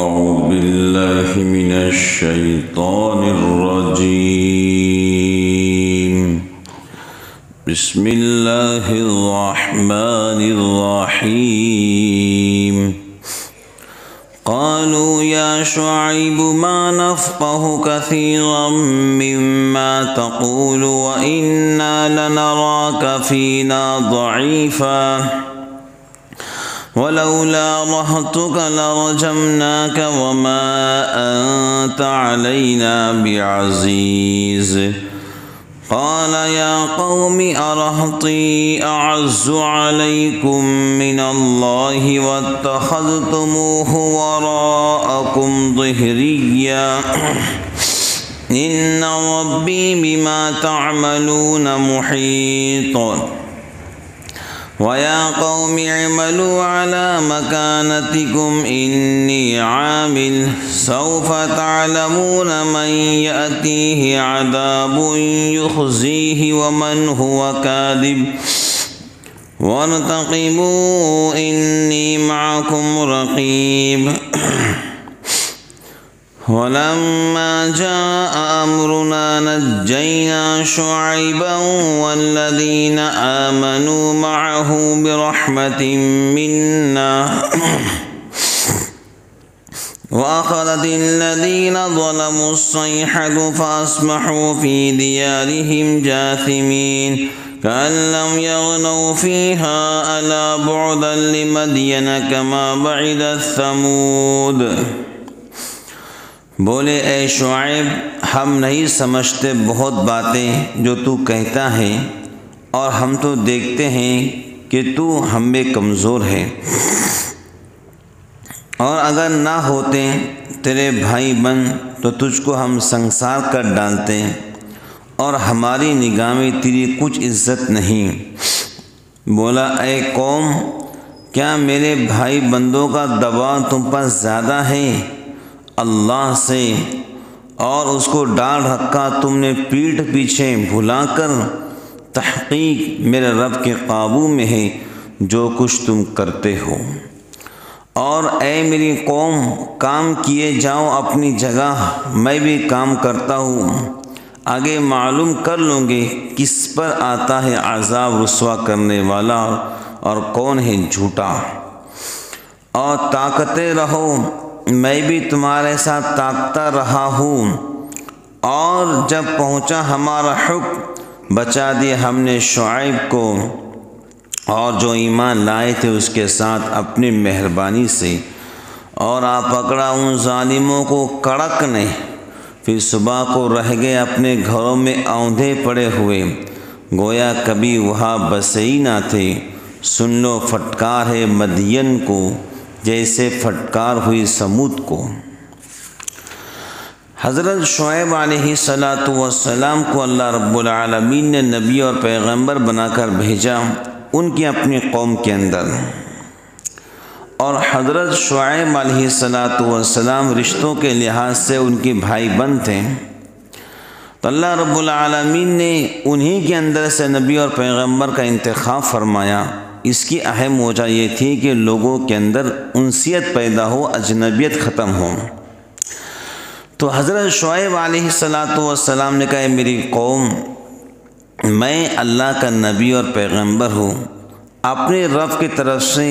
أعوذ بالله من الشيطان الرجيم. بسم الله الرحمن الرحيم. قالوا يا شعيب ما نفقه كثيرا مما تقول وإنا لنراك فينا ضعيفا ولولا رهطك لرجمناك وما أنت علينا بعزيز. قال يا قوم أرهطي أعز عليكم من الله واتخذتموه وراءكم ظهريا إن ربي بما تعملون محيط. ويا قوم اعملوا على مكانتكم إني عامل سوف تعلمون من يأتيه عذاب يخزيه ومن هو كاذب وارتقبوا إني معكم رقيب. ولما جاء أمرنا نجينا شعيبا والذين آمنوا معه برحمة منا وأخذت الذين ظلموا الصيحة فأصبحوا في ديارهم جاثمين كأن لم يغنوا فيها ألا بعدا لمدين كما بعدت ثمود. بولے اے شعیب ہم نہیں سمجھتے بہت باتیں جو تو کہتا ہے اور ہم تو دیکھتے ہیں کہ تو ہم میں کمزور ہے، اور اگر نہ ہوتے تیرے بھائی بن تو تجھ کو ہم سنسار کر ڈالتے اور ہماری نگاہ میں تیری کچھ عزت نہیں۔ بولا اے قوم کیا میرے بھائی بندوں کا دباؤ تم پر زیادہ ہے اللہ سے، اور اس کو ڈال رکھا تم نے پیٹھ پیچھے بھلا کر؟ تحقیق میرے رب کے قابو میں ہے جو کچھ تم کرتے ہو۔ اور اے میری قوم کام کیے جاؤ اپنی جگہ، میں بھی کام کرتا ہوں، آگے معلوم کر لوں گے کس پر آتا ہے عذاب رسوا کرنے والا اور کون ہے جھوٹا۔ اور طاقتے رہو میں بھی تمہارے ساتھ طاقتہ رہا ہوں، اور جب پہنچا ہمارا حکم بچا دیا ہم نے شعیب کو اور جو ایمان لائے تھے اس کے ساتھ اپنی مہربانی سے، اور آپ پکڑا ان ظالموں کو کڑک نے، پھر صبح کو رہ گئے اپنے گھروں میں اوندھے پڑے ہوئے، گویا کبھی وہاں بسے ہی نہ تھے۔ سن لو پھٹکار ہے مدین کو جیسے پھٹکار ہوئی سمود کو۔ حضرت شعیب علیہ السلام کو اللہ رب العالمین نے نبی اور پیغمبر بنا کر بھیجا ان کی اپنی قوم کے اندر، اور حضرت شعیب علیہ السلام رشتوں کے لحاظ سے ان کے بھائی بند تھے، تو اللہ رب العالمین نے انہی کے اندر سے نبی اور پیغمبر کا انتخاب فرمایا۔ اس کی اہم وجہ یہ تھی کہ لوگوں کے اندر انسیت پیدا ہو، اجنبیت ختم ہو۔ تو حضرت شعیب علیہ السلام نے کہا میری قوم میں اللہ کا نبی اور پیغمبر ہوں، اپنے رب کی طرف سے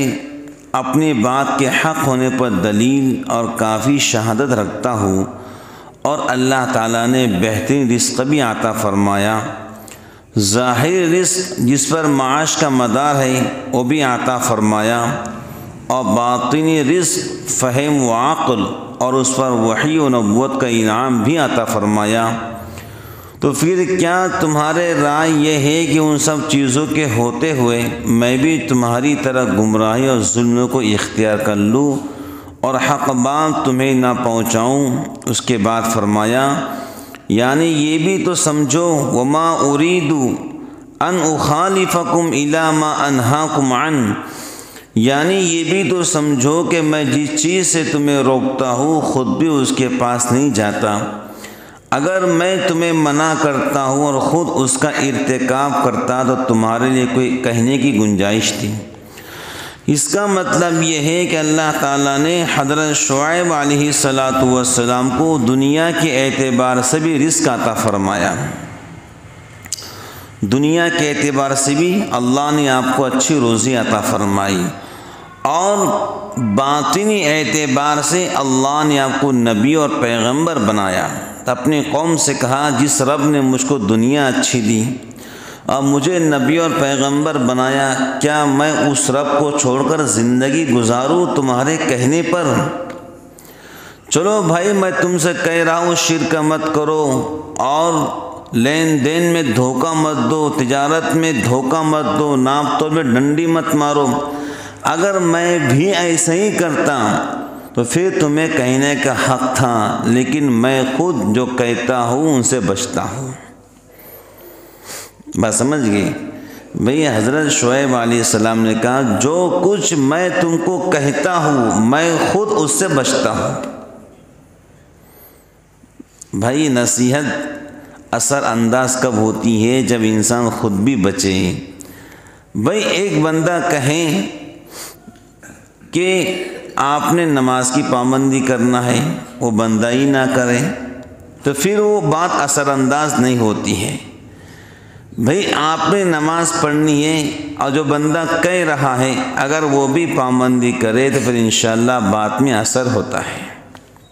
اپنی بات کے حق ہونے پر دلیل اور کافی شہادت رکھتا ہوں، اور اللہ تعالیٰ نے بہترین رزق بھی عطا فرمایا، ظاہری رزق جس پر معاش کا مدار ہے وہ بھی عطا فرمایا، اور باطنی رزق فہم و عقل اور اس پر وحی و نبوت کا انعام بھی عطا فرمایا۔ تو پھر کیا تمہارے رائے یہ ہے کہ ان سب چیزوں کے ہوتے ہوئے میں بھی تمہاری طرح گمراہی اور ظلم کو اختیار کر لوں اور حق بات تمہیں نہ پہنچاؤں؟ اس کے بعد فرمایا یعنی یہ بھی تو سمجھو وما اريد ان اخالفکم الی ما انہاکم عنہ، یعنی یہ بھی تو سمجھو کہ میں جس چیز سے تمہیں روکتا ہوں خود بھی اس کے پاس نہیں جاتا۔ اگر میں تمہیں منع کرتا ہوں اور خود اس کا ارتکاب کرتا تو تمہارے لیے کوئی کہنے کی گنجائش تھی؟ اس کا مطلب یہ ہے کہ اللہ تعالیٰ نے حضرت شعیب علیہ السلام کو دنیا کے اعتبار سے بھی رزق عطا فرمایا، دنیا کے اعتبار سے بھی اللہ نے آپ کو اچھی روزی عطا فرمائی، اور باطنی اعتبار سے اللہ نے آپ کو نبی اور پیغمبر بنایا۔ تو اپنی قوم سے کہا جس رب نے مجھ کو دنیا اچھی دی اور مجھے نبی اور پیغمبر بنایا، کیا میں اس رب کو چھوڑ کر زندگی گزاروں تمہارے کہنے پر؟ چلو بھائی میں تم سے کہہ رہا ہوں شرک مت کرو، اور لین دین میں دھوکہ مت دو، تجارت میں دھوکہ مت دو، ناپ تول میں ڈنڈی مت مارو۔ اگر میں بھی ایسا ہی کرتا تو پھر تمہیں کہنے کا حق تھا، لیکن میں خود جو کہتا ہوں ان سے بچتا ہوں۔ بات سمجھ گئی؟ بھئی حضرت شعیب علیہ السلام نے کہا جو کچھ میں تم کو کہتا ہوں میں خود اس سے بچتا ہوں۔ بھائی نصیحت اثر انداز کب ہوتی ہے؟ جب انسان خود بھی بچے۔ بھئی ایک بندہ کہیں کہ آپ نے نماز کی پابندی کرنا ہے، وہ بندہ ہی نہ کرے تو پھر وہ بات اثر انداز نہیں ہوتی ہے۔ بھئی آپ نے نماز پڑھنی ہے اور جو بندہ کہہ رہا ہے اگر وہ بھی پابندی کرے تو پھر انشاءاللہ بات میں اثر ہوتا ہے۔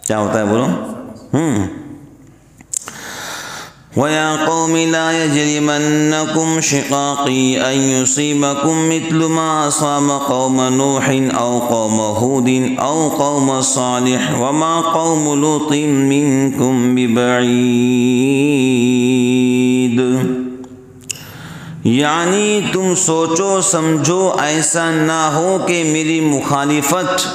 کیا ہوتا ہے بولو؟ وَيَا قَوْمِ لَا يَجْرِمَنَّكُمْ شِقَاقِي أَن يُصِيبَكُمْ مِثْلُ مَا أَصَابَ قَوْمَ نُوحٍ أَوْ قَوْمَ هُودٍ أَوْ قَوْمَ صَالِحٍ وَمَا قَوْمُ لُوطٍ مِّنكُمْ بِبَعِيدٍ۔ یعنی تم سوچو سمجھو ایسا نہ ہو کہ میری مخالفت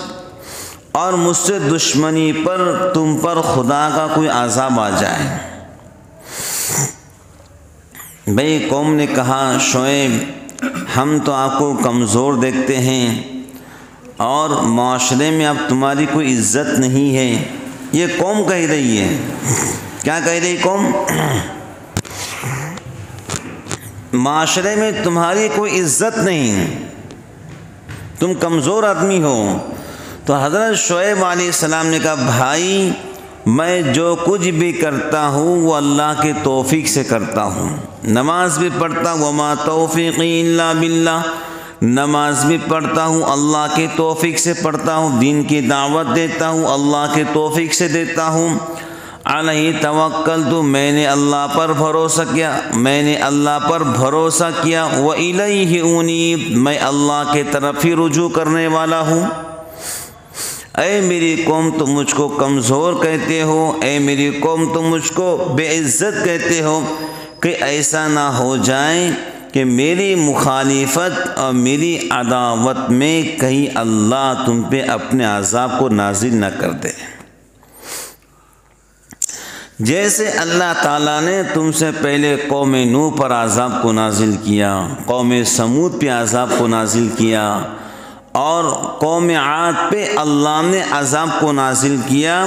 اور مجھ سے دشمنی پر تم پر خدا کا کوئی عذاب آ جائے۔ بھئی قوم نے کہا شعیب ہم تو آپ کو کمزور دیکھتے ہیں اور معاشرے میں اب تمہاری کوئی عزت نہیں ہے۔ یہ قوم کہہ رہی ہے۔ کیا کہہ رہی قوم؟ معاشرے میں تمہاری کوئی عزت نہیں، تم کمزور آدمی ہو۔ تو حضرت شعیب علیہ السلام نے کہا بھائی میں جو کچھ بھی کرتا ہوں وہ اللہ کے توفیق سے کرتا ہوں، نماز بھی پڑھتا ہوں وما توفیقی الا باللہ، نماز بھی پڑھتا ہوں اللہ کے توفیق سے پڑھتا ہوں، دین کی دعوت دیتا ہوں اللہ کے توفیق سے دیتا ہوں۔ علیہ توکلت، میں نے اللہ پر بھروسہ کیا، میں نے اللہ پر بھروسہ کیا، وإلیہ انیب، میں اللہ کے طرف ہی رجوع کرنے والا ہوں۔ اے میری قوم تم مجھ کو کمزور کہتے ہو، اے میری قوم تم مجھ کو بے عزت کہتے ہو، کہ ایسا نہ ہو جائے کہ میری مخالفت اور میری عداوت میں کہیں اللہ تم پہ اپنے عذاب کو نازل نہ کر دے۔ جیسے اللہ تعالیٰ نے تم سے پہلے قوم نوح پر عذاب کو نازل کیا، قوم سمود پہ عذاب کو نازل کیا، اور قوم عاد پہ اللہ نے عذاب کو نازل کیا،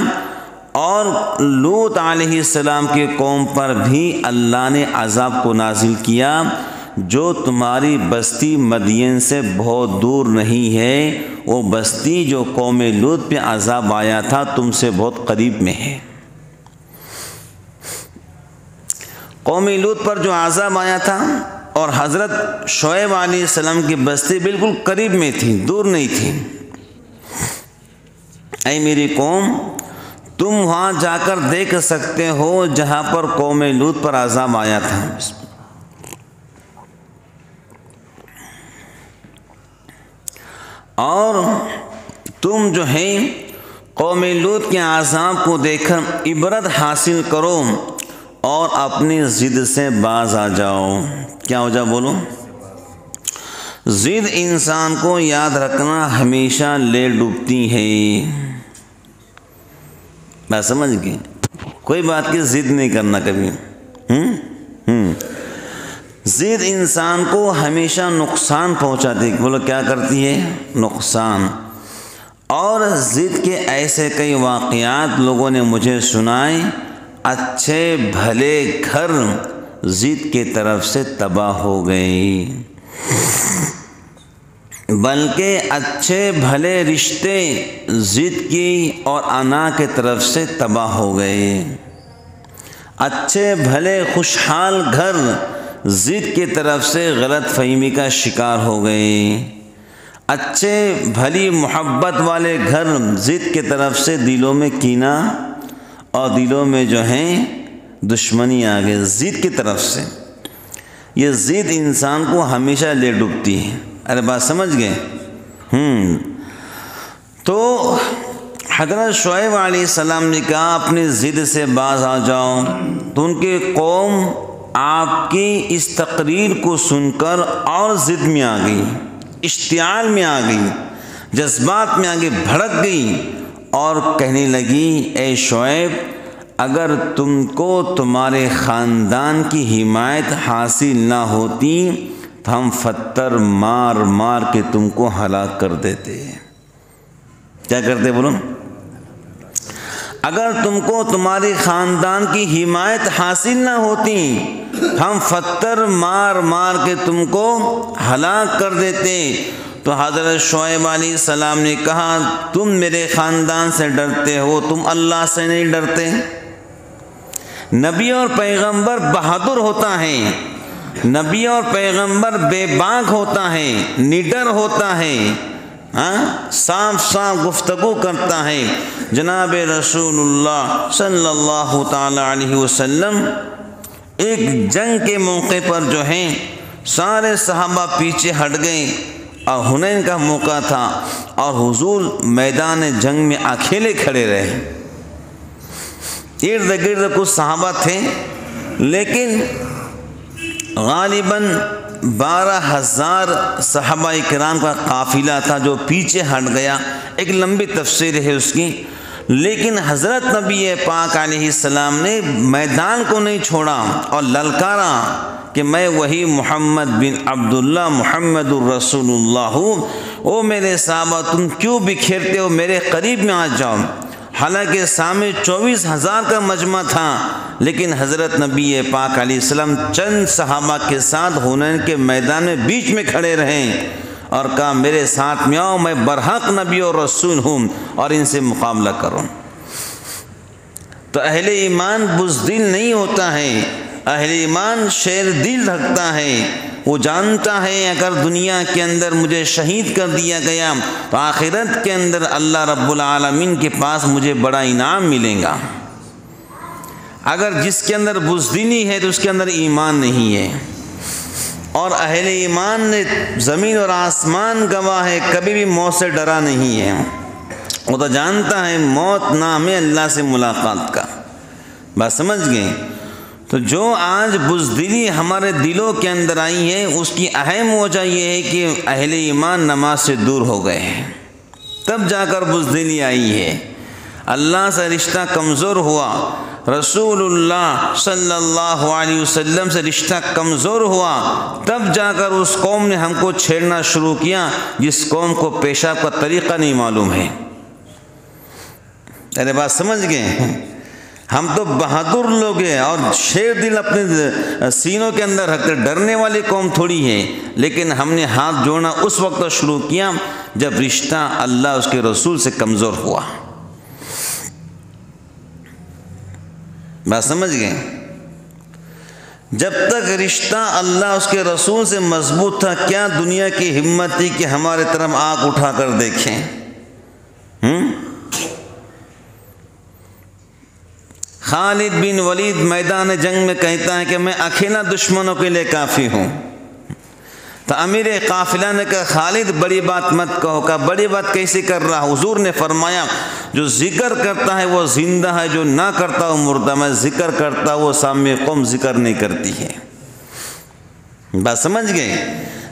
اور لوط علیہ السلام کے قوم پر بھی اللہ نے عذاب کو نازل کیا، جو تمہاری بستی مدین سے بہت دور نہیں ہے، وہ بستی جو قوم لوط پہ عذاب آیا تھا تم سے بہت قریب میں ہے۔ قوم لوط پر جو عذاب آیا تھا اور حضرت شعیب علیہ السلام کی بستی بالکل قریب میں تھی، دور نہیں تھی۔ اے میری قوم تم وہاں جا کر دیکھ سکتے ہو جہاں پر قوم لوط پر عذاب آیا تھا۔ اور تم جو ہے قوم لوط کے عذاب کو دیکھ کر عبرت حاصل کرو اور اپنی ضد سے باز آ جاؤ۔ کیا ہو جاؤ بولو؟ ضد انسان کو یاد رکھنا ہمیشہ لے ڈوبتی ہے۔ بات سمجھ گئی؟ کوئی بات کی ضد نہیں کرنا کبھی۔ ضد انسان کو ہمیشہ نقصان پہنچاتی ہے۔ بولو کیا کرتی ہے؟ نقصان۔ اور ضد کے ایسے کئی واقعات لوگوں نے مجھے سنائے، اچھے بھلے گھر ضد کی طرف سے تباہ ہو گئے۔ بلکہ اچھے بھلے رشتے ضد کی اور انا کے طرف سے تباہ ہو گئے۔ اچھے بھلے خوشحال گھر ضد کی طرف سے غلط فہمی کا شکار ہو گئے۔ اچھے بھلی محبت والے گھر ضد کی طرف سے دلوں میں کینہ اور دلوں میں جو ہیں دشمنی آ گئی ضد کی طرف سے۔ یہ ضد انسان کو ہمیشہ لے ڈوبتی ہے۔ ارے بات سمجھ گئے؟ تو حضرت شعیب علیہ السلام نے کہا اپنی ضد سے باز آ جاؤ، تو ان کی قوم آپ کی اس تقریر کو سن کر اور ضد میں آ گئی، اشتعال میں آ گئی، جذبات میں آگے بھڑک گئی اور کہنے لگی اے شعیب اگر تم کو تمہارے خاندان کی حمایت حاصل نہ ہوتی تو ہم پتھر مار مار کے تم کو ہلاک کر دیتے۔ کیا کرتے بولو؟ اگر تم کو تمہاری خاندان کی حمایت حاصل نہ ہوتی ہم پتھر مار مار کے تم کو ہلاک کر دیتے۔ تو حضرت شعیب علیہ السلام نے کہا تم میرے خاندان سے ڈرتے ہو، تم اللہ سے نہیں ڈرتے؟ نبی اور پیغمبر بہادر ہوتا ہے، نبی اور پیغمبر بے باک ہوتا ہے، نڈر ہوتا ہے، صاف صاف گفتگو کرتا ہے۔ جناب رسول اللہ صلی اللہ تعالی علیہ وسلم ایک جنگ کے موقع پر جو ہیں سارے صحابہ پیچھے ہٹ گئے اور حنین کا موقع تھا اور حضور میدان جنگ میں اکیلے کھڑے رہے۔ ارد گرد کچھ صحابہ تھے لیکن غالباً 12,000 صحابہ کرام کا قافلہ تھا جو پیچھے ہٹ گیا۔ ایک لمبی تفسیر ہے اس کی، لیکن حضرت نبی پاک علیہ السلام نے میدان کو نہیں چھوڑا اور للکارا کہ میں وہی محمد بن عبداللہ محمد الرسول اللہ ہوں۔ او میرے صحابہ تم کیوں بکھیرتے ہو، میرے قریب میں آ جاؤ۔ حالانکہ سامنے 24,000 کا مجمع تھا لیکن حضرت نبی پاک علیہ السلام چند صحابہ کے ساتھ حنین کے میدان میں بیچ میں کھڑے رہے اور کہا میرے ساتھ میں آؤ، میں برحق نبی اور رسول ہوں اور ان سے مقابلہ کرو۔ تو اہل ایمان بزدل نہیں ہوتا ہے، اہل ایمان شیر دل رکھتا ہے۔ وہ جانتا ہے اگر دنیا کے اندر مجھے شہید کر دیا گیا تو آخرت کے اندر اللہ رب العالمین کے پاس مجھے بڑا انعام ملے گا۔ اگر جس کے اندر بزدلی ہے تو اس کے اندر ایمان نہیں ہے، اور اہل ایمان نے زمین اور آسمان گواہ ہے کبھی بھی موت سے ڈرا نہیں ہے۔ وہ تو جانتا ہے موت نام ہے اللہ سے ملاقات کا۔ بات سمجھ گئے؟ تو جو آج بزدلی ہمارے دلوں کے اندر آئی ہے اس کی اہم وجہ یہ ہے کہ اہل ایمان نماز سے دور ہو گئے ہیں، تب جا کر بزدلی آئی ہے۔ اللہ سے رشتہ کمزور ہوا، رسول اللہ صلی اللہ علیہ وسلم سے رشتہ کمزور ہوا، تب جا کر اس قوم نے ہم کو چھیڑنا شروع کیا جس قوم کو پیشاب کا طریقہ نہیں معلوم ہے۔ ارے بات سمجھ گئے؟ ہم تو بہادر لوگ ہیں اور شیر دل اپنے سینوں کے اندر رکھتے، ڈرنے والی قوم تھوڑی ہے، لیکن ہم نے ہاتھ جوڑنا اس وقت شروع کیا جب رشتہ اللہ اس کے رسول سے کمزور ہوا۔ بات سمجھ گئے؟ جب تک رشتہ اللہ اس کے رسول سے مضبوط تھا کیا دنیا کی ہمت تھی کہ ہمارے طرف آنکھ اٹھا کر دیکھیں؟ خالد بن ولید میدان جنگ میں کہتا ہے کہ میں اکیلا دشمنوں کے لیے کافی ہوں۔ تو امیر قافلہ نے کہا خالد بڑی بات مت کہو۔ کہا بڑی بات کیسے کر رہا؟ حضور نے فرمایا جو ذکر کرتا ہے وہ زندہ ہے، جو نہ کرتا وہ مردہ۔ میں ذکر کرتا وہ سامنے قوم ذکر نہیں کرتی ہے۔ بات سمجھ گئے؟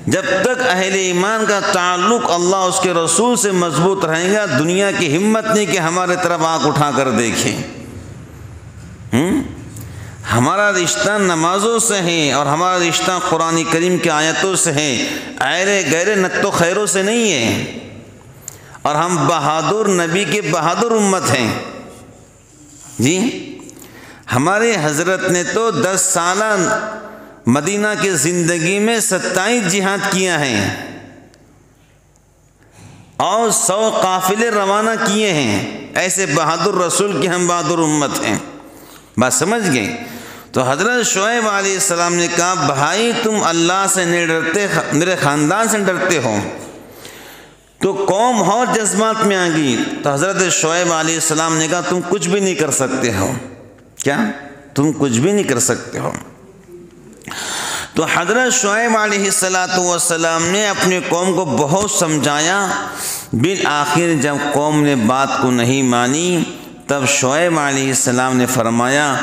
جب تک اہل ایمان کا تعلق اللہ اس کے رسول سے مضبوط رہے گا دنیا کی ہمت نہیں کہ ہمارے طرف آنکھ اٹھا کر دیکھیں۔ ہمارا رشتہ نمازوں سے ہے اور ہمارا رشتہ قرآن کریم کی آیتوں سے ہے، ایرے گہرے نت و خیروں سے نہیں ہے، اور ہم بہادر نبی کے بہادر امت ہیں۔ جی ہمارے حضرت نے تو 10 سالہ مدینہ کی زندگی میں 27 جہاد کیا ہے، اور 100 قافلے روانہ کیے ہیں، ایسے بہادر رسول کی ہم بہادر امت ہیں۔ بات سمجھ گئے؟ تو حضرت شعیب علیہ السلام نے کہا بھائی تم اللہ سے نہیں ڈرتے، میرے خاندان سے ڈرتے ہو۔ تو قوم اور جذبات میں آ گئی، تو حضرت شعیب علیہ السلام نے کہا تم کچھ بھی نہیں کر سکتے ہو۔ کیا؟ تم کچھ بھی نہیں کر سکتے ہو۔ تو حضرت شعیب علیہ السلام نے اپنی قوم کو بہت سمجھایا، بالآخر جب قوم نے بات کو نہیں مانی تب شعیب علیہ السلام نے فرمایا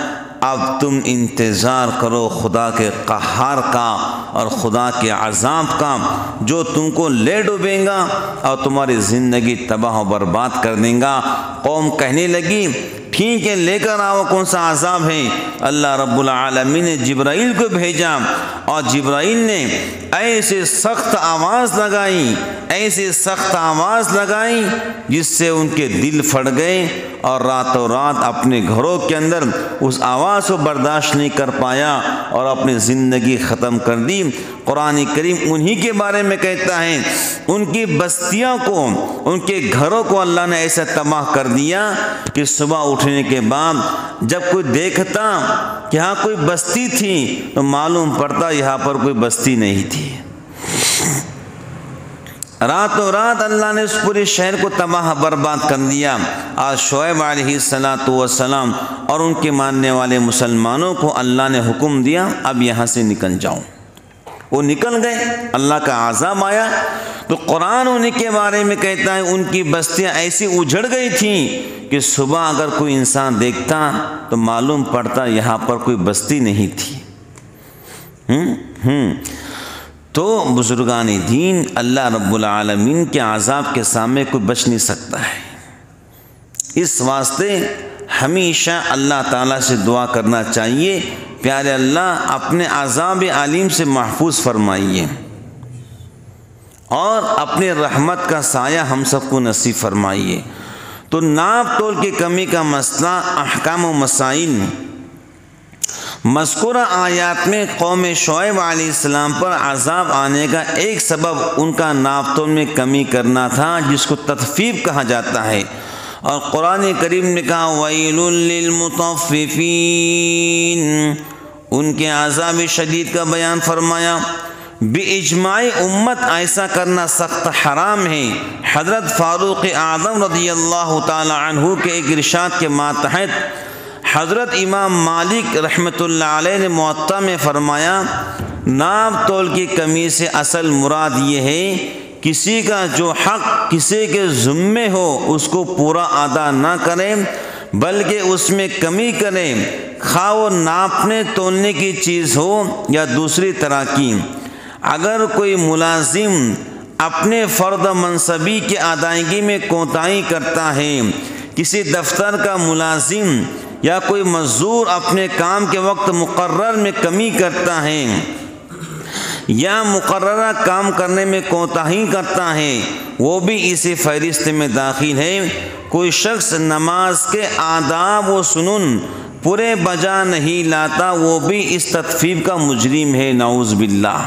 اب تم انتظار کرو خدا کے قہار کا اور خدا کے عذاب کا، جو تم کو لے ڈوبیں گا اور تمہاری زندگی تباہ و برباد کر دیں گا۔ قوم کہنے لگی ٹھیک ہے لے کر آؤ، کون سا عذاب ہے؟ اللہ رب العالمین نے جبرائیل کو بھیجا اور جبرائیل نے ایسے سخت آواز لگائی، ایسے سخت آواز لگائی جس سے ان کے دل پھٹ گئے اور راتوں رات اپنے گھروں کے اندر اس آواز کو برداشت نہیں کر پایا اور اپنی زندگی ختم کر دی۔ قرآن کریم انہی کے بارے میں کہتا ہے ان کی بستیوں کو، ان کے گھروں کو اللہ نے ایسا تباہ کر دیا کہ صبح اٹھنے کے بعد جب کوئی دیکھتا کہ یہاں کوئی بستی تھی تو معلوم پڑتا یہاں پر کوئی بستی نہیں تھی۔ راتوں رات اللہ نے اس پورے شہر کو تباہ برباد کر دیا۔ آج شعیب علیہ السلام اور ان کے ماننے والے مسلمانوں کو اللہ نے حکم دیا اب یہاں سے نکل جاؤ۔ وہ نکل گئے، اللہ کا عذاب آیا۔ تو قرآن انہیں کے بارے میں کہتا ہے ان کی بستیاں ایسی اجڑ گئی تھیں کہ صبح اگر کوئی انسان دیکھتا تو معلوم پڑتا یہاں پر کوئی بستی نہیں تھی۔ تو بزرگان دین اللہ رب العالمین کے عذاب کے سامنے کوئی بچ نہیں سکتا ہے۔ اس واسطے ہمیشہ اللہ تعالیٰ سے دعا کرنا چاہیے پیارے اللہ اپنے عذاب علیم سے محفوظ فرمائیے اور اپنے رحمت کا سایہ ہم سب کو نصیب فرمائیے۔ تو ناپ تول کی کمی کا مسئلہ، احکام و مسائل مذکورہ آیات میں قوم شعیب علیہ السلام پر عذاب آنے کا ایک سبب ان کا ناپ تول میں کمی کرنا تھا جس کو تطفیف کہا جاتا ہے، اور قرآن کریم نے کہا وَيْلٌ لِّلْمُطَفِّفِينَ، ان کے عذاب شدید کا بیان فرمایا۔ باجماع امت ایسا کرنا سخت حرام ہے۔ حضرت فاروق اعظم رضی اللہ تعالی عنہ کے ایک ارشاد کے ماتحت حضرت امام مالک رحمۃ اللہ علیہ نے موطا میں فرمایا ناپ تول کی کمی سے اصل مراد یہ ہے کسی کا جو حق کسی کے ذمے ہو اس کو پورا ادا نہ کریں بلکہ اس میں کمی کریں، خواہ وہ ناپنے تولنے کی چیز ہو یا دوسری طرح کی۔ اگر کوئی ملازم اپنے فرض منصبی کی ادائیگی میں کوتاہی کرتا ہے، کسی دفتر کا ملازم یا کوئی مزدور اپنے کام کے وقت مقرر میں کمی کرتا ہے یا مقررہ کام کرنے میں کوتاہی کرتا ہے، وہ بھی اسی فہرست میں داخل ہے۔ کوئی شخص نماز کے آداب و سنن پورے بجا نہیں لاتا، وہ بھی اس تطفیف کا مجرم ہے، نعوذ باللہ۔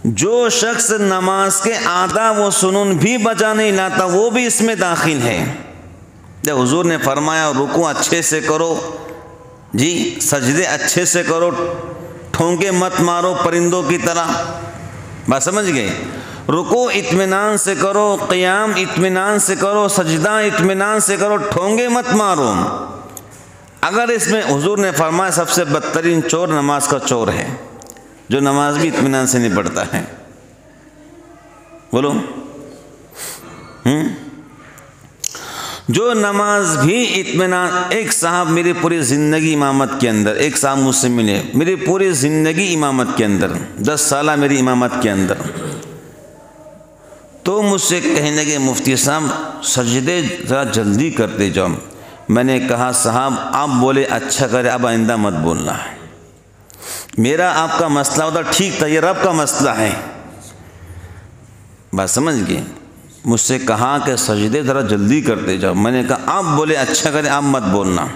جو شخص نماز کے آداب و سنن بھی بجا نہیں لاتا وہ بھی اس میں داخل ہے۔ جب حضور نے فرمایا رکوع اچھے سے کرو، جی سجدے اچھے سے کرو، ٹھونکے مت مارو پرندوں کی طرح، بات سمجھ گئے؟ رکوع اطمینان سے کرو، قیام اطمینان سے کرو، سجدہ اطمینان سے کرو، ٹھونگے مت مارو۔ اگر اس میں حضور نے فرمایا سب سے بدترین چور نماز کا چور ہے، جو نماز بھی اطمینان سے نہیں پڑھتا ہے، بولو جو نماز بھی اطمینان۔ ایک صاحب میری پوری زندگی امامت کے اندر، ایک صاحب مجھ سے ملے، میری پوری زندگی امامت کے اندر 10 سالہ میری امامت کے اندر، تو مجھ سے کہنے لگے مفتی صاحب سجدے ذرا جلدی کرتے جاؤ۔ میں نے کہا صاحب آپ بولے اچھا کرے، اب آئندہ مت بولنا ہے، میرا آپ کا مسئلہ ہوتا ٹھیک تھا، یہ رب کا مسئلہ ہے، بات سمجھ گئے؟ مجھ سے کہا کہ سجدے ذرا جلدی کرتے جاؤ، میں نے کہا آپ بولے اچھا کرے، آپ مت بولنا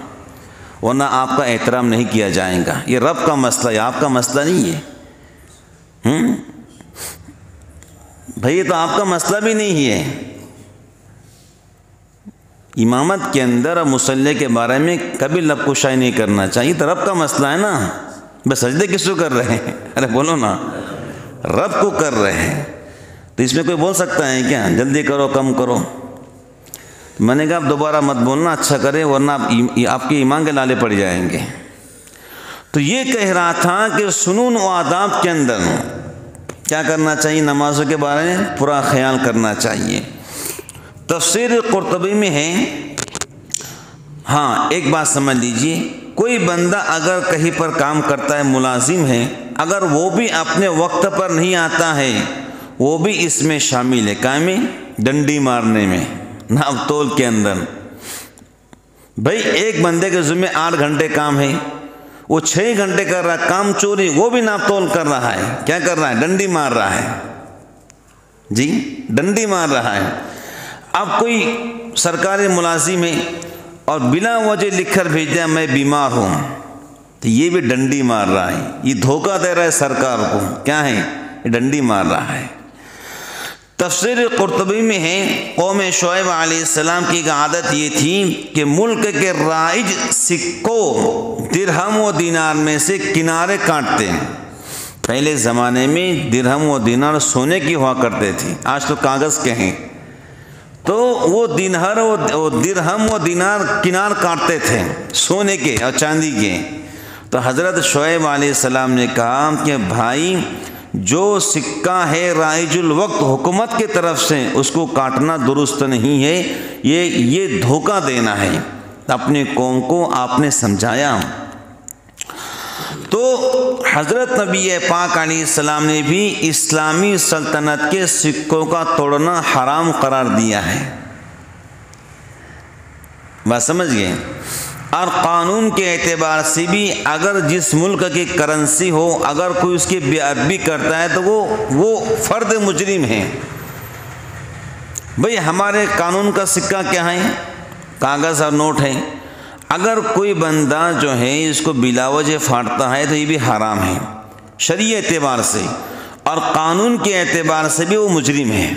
ورنہ آپ کا احترام نہیں کیا جائے گا، یہ رب کا مسئلہ ہے، آپ کا مسئلہ نہیں ہے۔ بھئی یہ تو آپ کا مسئلہ بھی نہیں ہے، امامت کے اندر اور مصلی کے بارے میں کبھی لب کشائی نہیں کرنا چاہیے، تو رب کا مسئلہ ہے نا، بس سجدے کس کو کر رہے ہیں؟ ارے بولو نا، رب کو کر رہے ہیں، تو اس میں کوئی بول سکتا ہے کیا جلدی کرو کم کرو؟ میں نے کہا آپ دوبارہ مت بولنا، اچھا کرے ورنہ آپ کے ایمان کے لالے پڑ جائیں گے۔ تو یہ کہہ رہا تھا کہ سنون و آداب کے اندر کیا کرنا چاہیے، نمازوں کے بارے میں پورا خیال کرنا چاہیے۔ تفسیر قرطبی میں ہے، ہاں ایک بات سمجھ لیجئے، کوئی بندہ اگر کہیں پر کام کرتا ہے، ملازم ہے، اگر وہ بھی اپنے وقت پر نہیں آتا ہے، وہ بھی اس میں شامل ہے، کام میں ڈنڈی مارنے میں، ناپ تول کے اندر۔ بھئی ایک بندے کے ذمہ 8 گھنٹے کام ہے، وہ 6 گھنٹے کر رہا ہے کام چوری، وہ بھی ناپ تول کر رہا ہے، کیا کر رہا ہے؟ ڈنڈی مار رہا ہے، جی ڈنڈی مار رہا ہے۔ اب کوئی سرکاری ملازم ہے اور بلا وجہ لکھ کر بھیج دیا میں بیمار ہوں، تو یہ بھی ڈنڈی مار رہا ہے، یہ دھوکہ دے رہا ہے سرکار کو، کیا ہے؟ یہ ڈنڈی مار رہا ہے۔ تفسیر قرطبی میں ہے، قوم شعیب علیہ السلام کی ایک عادت یہ تھی کہ ملک کے رائج سکوں درہم و دینار میں سے کنارے کاٹتے ہیں۔ پہلے زمانے میں درہم و دینار سونے کی ہوا کرتے تھے، آج تو کاغذ کے ہیں، تو وہ درہم و دینار کنار کاٹتے تھے سونے کے اور چاندی کے۔ تو حضرت شعیب علیہ السلام نے کہا کہ بھائی جو سکہ ہے رائج الوقت حکومت کی طرف سے، اس کو کاٹنا درست نہیں ہے، یہ دھوکہ دینا ہے۔ اپنے قوم کو آپ نے سمجھایا۔ تو حضرت نبی پاک علیہ السلام نے بھی اسلامی سلطنت کے سکوں کا توڑنا حرام قرار دیا ہے، بات سمجھ گئے؟ اور قانون کے اعتبار سے بھی اگر جس ملک کی کرنسی ہو، اگر کوئی اس کی بے ادبی کرتا ہے تو وہ فرد مجرم ہے۔ بھئی ہمارے قانون کا سکہ کیا ہے؟ کاغذ اور نوٹ ہے، اگر کوئی بندہ جو ہے اس کو بلا وجہ پھاڑتا ہے تو یہ بھی حرام ہے شرعی اعتبار سے، اور قانون کے اعتبار سے بھی وہ مجرم ہے،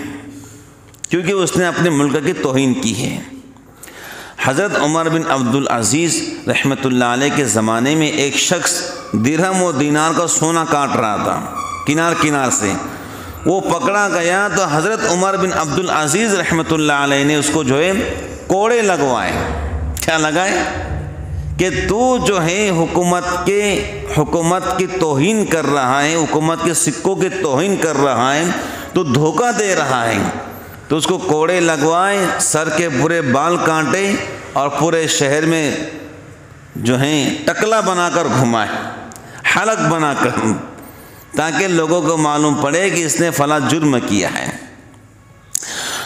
کیونکہ اس نے اپنے ملک کی توہین کی ہے۔ حضرت عمر بن عبد العزیز رحمۃ اللہ علیہ کے زمانے میں ایک شخص درہم و دینار کا سونا کاٹ رہا تھا کنار سے، وہ پکڑا گیا تو حضرت عمر بن عبد العزیز رحمۃ اللہ علیہ نے اس کو جو ہے کوڑے لگوائے۔ کیا لگائے؟ کہ تو جو ہے حکومت کی توہین کر رہا ہے، حکومت کے سکوں کی توہین کر رہا ہے، تو دھوکہ دے رہا ہے۔ تو اس کو کوڑے لگوائے، سر کے پورے بال کاٹے اور پورے شہر میں جو ہیں ٹکلا بنا کر گھمائے، حلق بنا کر، تاکہ لوگوں کو معلوم پڑے کہ اس نے فلاں جرم کیا ہے۔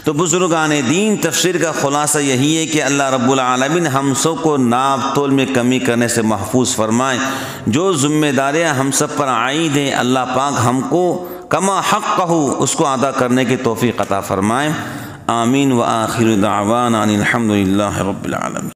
تو بزرگان دین، تفسیر کا خلاصہ یہی ہے کہ اللہ رب العالمین ہم سب کو ناپ تول میں کمی کرنے سے محفوظ فرمائے۔ جو ذمہ داریاں ہم سب پر عائد ہیں، اللہ پاک ہم کو کما حقہ اس کو ادا کرنے کی توفیق عطا فرمائے۔ آمین۔ وآخر دعوانا ان الحمد للہ رب العالمین۔